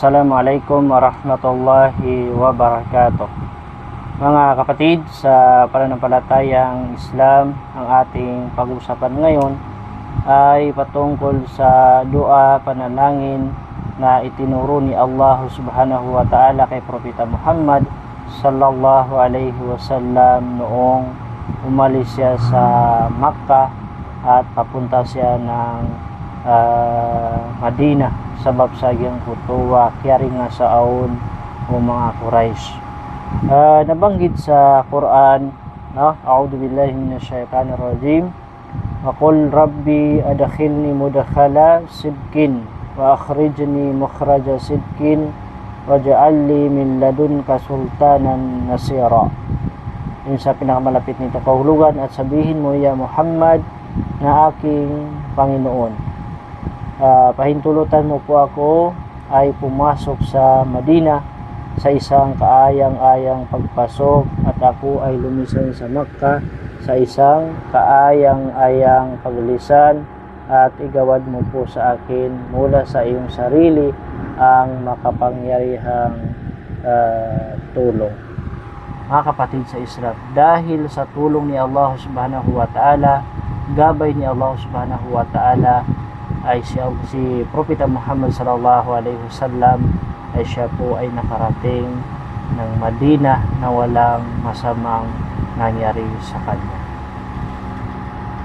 Assalamualaikum warahmatullahi wabarakatuh. Mga kapatid, sa pananampalatayang Islam, ang ating pag-usapan ngayon ay patungkol sa dua panalangin na itinuro ni Allah subhanahu wa ta'ala kay Propeta Muhammad sallallahu alaihi wasallam noong umalis siya sa Makkah at papunta siya ng Madina sabab sa iyang kutuwa kiyari nga sa aon o mga Quraysh. Nabanggit sa Quran, A'udhu billahi minasyaitanir rajim, wa qul rabbi adkhilni mudkhala sidqin wa akhrijni mukhraja sidqin waj'alni min ladunka sultanan nasira. Yun sa pinakamalapit nito kahulugan, at sabihin mo ya Muhammad na aking Panginoon, pahintulutan mo po ako ay pumasok sa Madina sa isang kaayang-ayang pagpasok, at ako ay lumisan sa Makkah sa isang kaayang-ayang paglisan, at igawad mo po sa akin mula sa iyong sarili ang makapangyarihang tulong. Mga kapatid sa Islam, dahil sa tulong ni Allah subhanahu wa ta'ala, gabay ni Allah subhanahu wa ta'ala, ay si Propeta Muhammad sallallahu alaihi wasallam ay siya po ay nakarating ng Madina na walang masamang nangyari sa kanya.